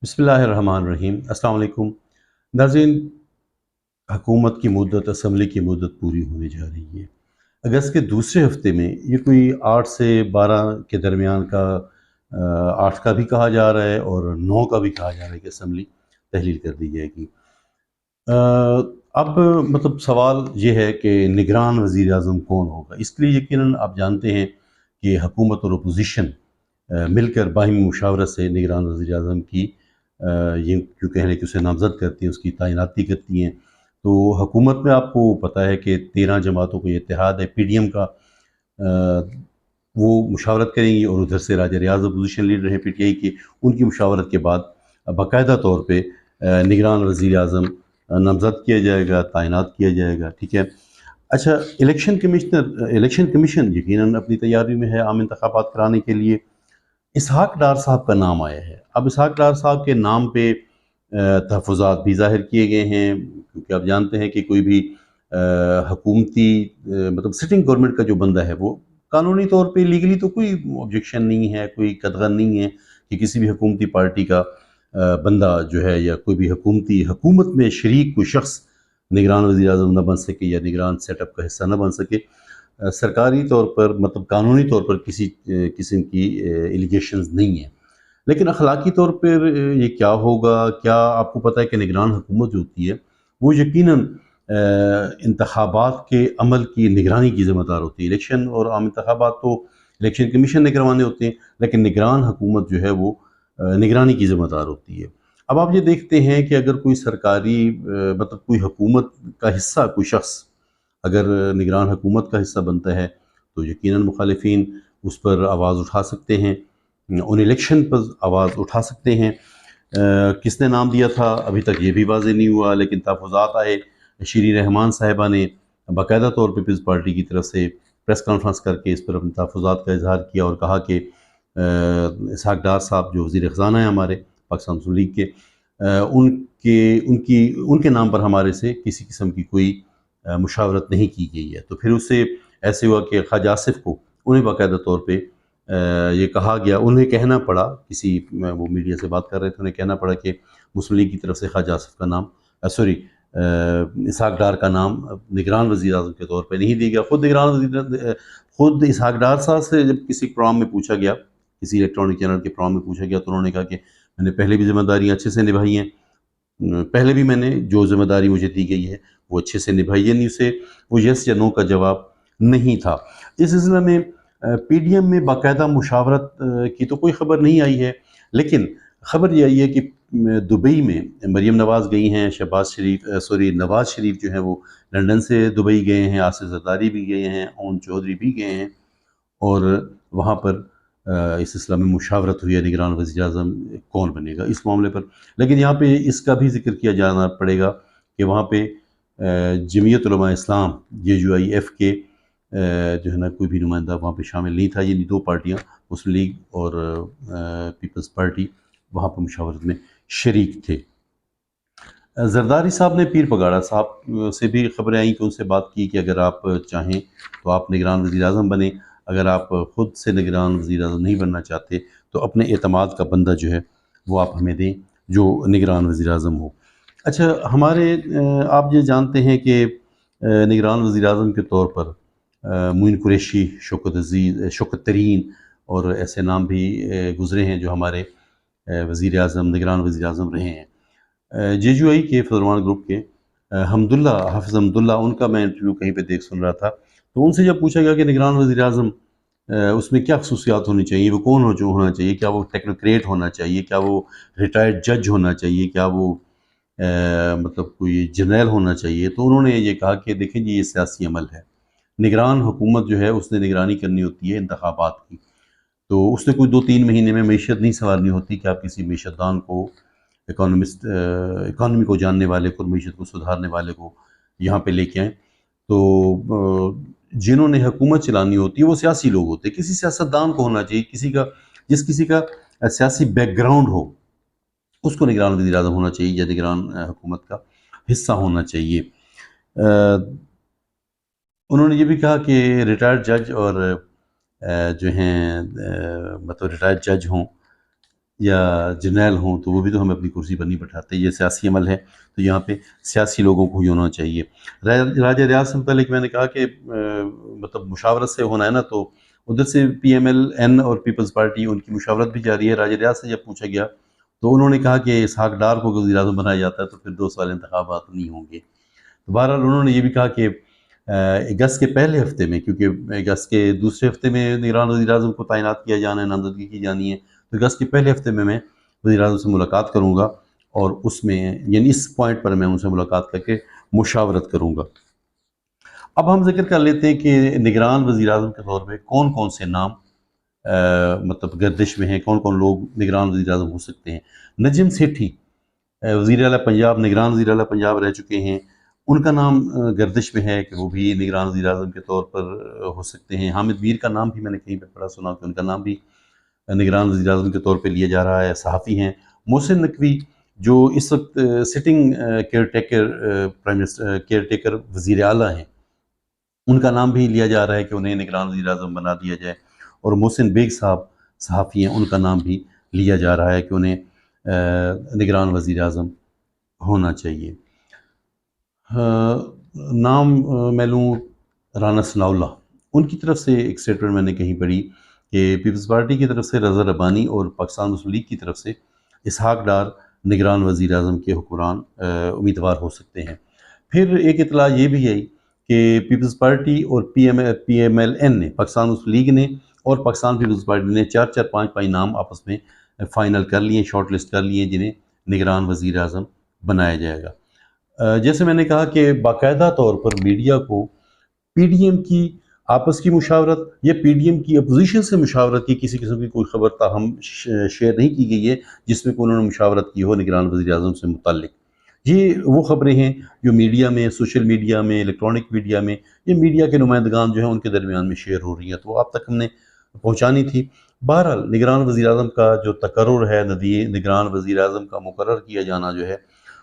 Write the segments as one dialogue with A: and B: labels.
A: بسم اللہ الرحمن الرحیم۔ السلام علیکم ناظرین، حکومت کی مدت، اسمبلی کی مدت پوری ہونے جا رہی ہے۔ اگست کے دوسرے ہفتے میں یہ کوئی 8 سے 12 کے درمیان کا 8 کا بھی کہا جا رہا ہے اور 9 کا بھی کہا جا رہا ہے کہ اسمبلی تحلیل کر دی جائے گی۔ اب سوال یہ ہے کہ نگران وزیر اعظم کون ہوگا۔ اس کے لیے یقیناً آپ جانتے ہیں کہ حکومت اور اپوزیشن مل کر باہمی مشاورت سے نگران وزیر اعظم کی یہ کیوں کہہ لیں کہ اسے نامزد کرتی ہیں، اس کی تعیناتی کرتی ہیں۔ تو حکومت میں آپ کو پتہ ہے کہ 13 جماعتوں کو یہ اتحاد ہے، پی ڈی ایم کا، وہ مشاورت کریں گی، اور ادھر سے راجہ ریاض اپوزیشن لیڈر ہیں پی ٹی آئی کی، ان کی مشاورت کے بعد باقاعدہ طور پہ نگران وزیر اعظم نامزد کیا جائے گا، تعینات کیا جائے گا، ٹھیک ہے۔ اچھا، الیکشن کمیشن یقیناً اپنی تیاری میں ہے عام انتخابات کرانے کے لیے۔ اسحاق ڈار صاحب کا نام آیا ہے۔ اب اسحاق ڈار صاحب کے نام پہ تحفظات بھی ظاہر کیے گئے ہیں، کیونکہ آپ جانتے ہیں کہ کوئی بھی حکومتی سٹنگ گورنمنٹ کا جو بندہ ہے، وہ قانونی طور پہ لیگلی تو کوئی آبجیکشن نہیں ہے، کوئی قدغن نہیں ہے کہ کسی بھی حکومتی پارٹی کا بندہ جو ہے یا کوئی بھی حکومت میں شریک کوئی شخص نگران وزیر اعظم نہ بن سکے یا نگران سیٹ اپ کا حصہ نہ بن سکے۔ سرکاری طور پر قانونی طور پر کسی قسم کی ایلیگیشنز نہیں ہیں، لیکن اخلاقی طور پر یہ کیا ہوگا؟ کیا آپ کو پتہ ہے کہ نگران حکومت جو ہوتی ہے وہ یقیناً انتخابات کے عمل کی نگرانی کی ذمہ دار ہوتی ہے۔ الیکشن اور عام انتخابات تو الیکشن کمیشن نے کروانے ہوتے ہیں، لیکن نگران حکومت جو ہے وہ نگرانی کی ذمہ دار ہوتی ہے۔ اب آپ یہ دیکھتے ہیں کہ اگر کوئی سرکاری کوئی حکومت کا حصہ کوئی شخص اگر نگران حکومت کا حصہ بنتا ہے تو یقیناً مخالفین اس پر آواز اٹھا سکتے ہیں، ان الیکشن پر آواز اٹھا سکتے ہیں۔ کس نے نام دیا تھا ابھی تک یہ بھی واضح نہیں ہوا، لیکن تحفظات آئے۔ شیریں رحمان صاحبہ نے باقاعدہ طور پہ پیپلز پارٹی کی طرف سے پریس کانفرنس کر کے اس پر اپنے تحفظات کا اظہار کیا اور کہا کہ اسحاق ڈار صاحب جو وزیر خزانہ ہیں ہمارے پاکستان مسلم لیگ کے، ان کے نام پر ہمارے سے کسی قسم کی کوئی مشاورت نہیں کی گئی ہے۔ تو پھر اس سے ایسے ہوا کہ خواجہ آصف کو انہیں باقاعدہ طور پہ یہ کہا گیا، انہیں کہنا پڑا، وہ میڈیا سے بات کر رہے تھے، انہیں کہنا پڑا کہ مسلم لیگ کی طرف سے خواجہ آصف کا نام اسحاق ڈار کا نام نگران وزیر اعظم کے طور پہ نہیں دیا گیا۔ خود اسحاق ڈار صاحب سے جب کسی پروگرام میں پوچھا گیا، کسی الیکٹرانک چینل کے پروگرام میں پوچھا گیا، تو انہوں نے کہا کہ میں نے پہلے بھی ذمہ داریاں اچھے سے نبھائی ہیں، پہلے بھی میں نے جو ذمہ داری مجھے دی گئی ہے وہ اچھے سے نبھائی ہے، اسے وہ یس یا نو کا جواب نہیں تھا۔ اس سلسلے میں پی ڈی ایم میں باقاعدہ مشاورت کی تو کوئی خبر نہیں آئی ہے، لیکن خبر یہ آئی ہے کہ دبئی میں مریم نواز گئی ہیں، نواز شریف جو ہیں وہ لندن سے دبئی گئے ہیں، آصف زرداری بھی گئے ہیں، اون چودھری بھی گئے ہیں، اور وہاں پر اس سلسلے میں مشاورت ہوئی ہے نگران وزیر اعظم کون بنے گا اس معاملے پر۔ لیکن یہاں پہ اس کا بھی ذکر کیا جانا پڑے گا کہ وہاں پہ جمعیت علماء اسلام JUIF کے جو ہے نا کوئی بھی نمائندہ وہاں پہ شامل نہیں تھا، یعنی 2 پارٹیاں مسلم لیگ اور پیپلز پارٹی وہاں پہ مشاورت میں شریک تھے۔ زرداری صاحب نے پیر پگاڑا صاحب سے بھی خبریں آئیں کہ ان سے بات کی کہ اگر آپ چاہیں تو آپ نگران وزیر اعظم بنیں، اگر آپ خود سے نگران وزیر اعظم نہیں بننا چاہتے تو اپنے اعتماد کا بندہ جو ہے وہ آپ ہمیں دیں جو نگران وزیر اعظم ہو۔ اچھا، آپ یہ جانتے ہیں کہ نگران وزیر اعظم کے طور پر معین قریشی، شوکت عزیز، شوکت ترین اور ایسے نام بھی گزرے ہیں جو ہمارے وزیر اعظم، نگران وزیر اعظم رہے ہیں۔ JUI کے فضلرحمان گروپ کے حافظ حمداللہ، ان کا میں انٹرویو کہیں پہ سن رہا تھا، تو ان سے جب پوچھا گیا کہ نگران وزیر اعظم اس میں کیا خصوصیات ہونی چاہیے، وہ کون ہونا چاہیے، کیا وہ ٹیکنوکریٹ ہونا چاہیے، کیا وہ ریٹائرڈ جج ہونا چاہیے، کیا وہ کوئی جرنیل ہونا چاہیے، تو انہوں نے یہ کہا کہ دیکھیں جی، یہ سیاسی عمل ہے، نگران حکومت جو ہے اس نے نگرانی کرنی ہوتی ہے انتخابات کی، تو اس نے کوئی 2-3 مہینے میں معیشت نہیں سنوارنی ہوتی کہ آپ کسی معیشت دان کو، اکانومی کو جاننے والے کو، معیشت کو سدھارنے والے کو یہاں پہ لے کے آئیں۔ تو جنہوں نے حکومت چلانی ہوتی ہے وہ سیاسی لوگ ہوتے ہیں، کسی سیاستدان کو ہونا چاہیے، کسی کا سیاسی بیک گراؤنڈ ہو، اس کو نگران وزیر اعظم ہونا چاہیے یا نگران حکومت کا حصہ ہونا چاہیے۔ انہوں نے یہ بھی کہا کہ ریٹائرڈ جج اور جو ہیں ریٹائرڈ جج ہوں، یا جرنیل ہوں تو وہ بھی تو ہمیں اپنی کرسی پر نہیں بٹھاتے. یہ سیاسی عمل ہے تو یہاں پہ سیاسی لوگوں کو ہی ہونا چاہیے. راجہ ریاض سے متعلق میں نے کہا کہ مطلب مشاورت سے ہونا ہے نا، تو ادھر سے پی ایم ایل این اور پیپلز پارٹی ان کی مشاورت بھی جاری ہے. راجہ ریاض سے جب پوچھا گیا تو انہوں نے کہا کہ اسحاق ڈار کو وزیر اعظم بنایا جاتا ہے تو پھر 2 سال انتخابات نہیں ہوں گے. تو بہرحال انہوں نے یہ بھی کہا کہ اگست کے پہلے ہفتے میں، کیونکہ اگست کے دوسرے ہفتے میں نگران وزیر اعظم کو تعینات کیا جانا ہے، نامزدگی کی جانی ہے، تو اگست کے پہلے ہفتے میں وزیر اعظم سے ملاقات کروں گا اور اس میں یعنی اس پوائنٹ پر میں ان سے ملاقات کر کے مشاورت کروں گا. اب ہم ذکر کر لیتے ہیں کہ نگران وزیر اعظم کے طور پہ کون کون سے نام مطلب گردش میں ہیں، کون کون لوگ نگران وزیر اعظم ہو سکتے ہیں. نجم سیٹھی وزیر اعلیٰ پنجاب، نگران وزیر اعلیٰ پنجاب رہ چکے ہیں، ان کا نام گردش میں ہے کہ وہ بھی نگران وزیر اعظم کے طور پر ہو سکتے ہیں. حامد میر کا نام بھی میں نے کہیں پہ پڑھا سنا کہ ان کا نام بھی نگران وزیر اعظم کے طور پہ لیا جا رہا ہے. صحافی ہیں محسن نقوی جو اس وقت سٹنگ کیئر ٹیکر وزیر اعلیٰ ہیں، ان کا نام بھی لیا جا رہا ہے کہ انہیں نگران وزیر اعظم بنا دیا جائے. اور محسن بیگ صاحب صحافی ہیں، ان کا نام بھی لیا جا رہا ہے کہ انہیں نگران وزیر اعظم ہونا چاہیے. نام میں لوں رانا ثناء اللہ، ان کی طرف سے ایک سٹیٹمنٹ میں نے کہیں پڑھی کہ پیپلز پارٹی کی طرف سے رضا ربانی اور پاکستان مسلم لیگ کی طرف سے اسحاق ڈار نگران وزیر اعظم کے حکمران امیدوار ہو سکتے ہیں. پھر ایک اطلاع یہ بھی آئی کہ پیپلز پارٹی اور پی ایم ایل این نے، پاکستان مسلم لیگ نے اور پاکستان پیپلز پارٹی نے 4-4 5 نام آپس میں فائنل کر لیے، شارٹ لسٹ کر لیے، جنہیں نگران وزیر اعظم بنایا جائے گا. جیسے میں نے کہا کہ باقاعدہ طور پر میڈیا کو پی ڈی ایم کی آپس کی مشاورت یا پی ڈی ایم کی اپوزیشن سے مشاورت کی کسی قسم کی کوئی خبر تاہم شیئر نہیں کی گئی ہے جس میں کہ انہوں نے مشاورت کی ہو نگران وزیر اعظم سے متعلق. یہ وہ خبریں ہیں جو میڈیا میں، سوشل میڈیا میں، الیکٹرانک میڈیا میں، یہ میڈیا کے نمائندگان جو ہیں ان کے درمیان میں شیئر ہو رہی ہیں، تو آپ تک ہم نے پہنچانی تھی. بہرحال نگران وزیر اعظم کا جو تقرر ہے، نگران وزیر اعظم کا مقرر کیا جانا جو ہے،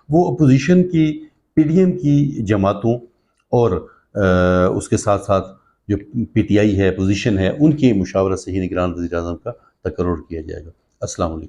A: وہ اپوزیشن کی، پی ڈی ایم کی جماعتوں اور اس کے ساتھ ساتھ جو پی ٹی آئی ہے، اپوزیشن ہے، ان کی مشاورت سے ہی نگران وزیر اعظم کا تقرر کیا جائے گا. السلام علیکم.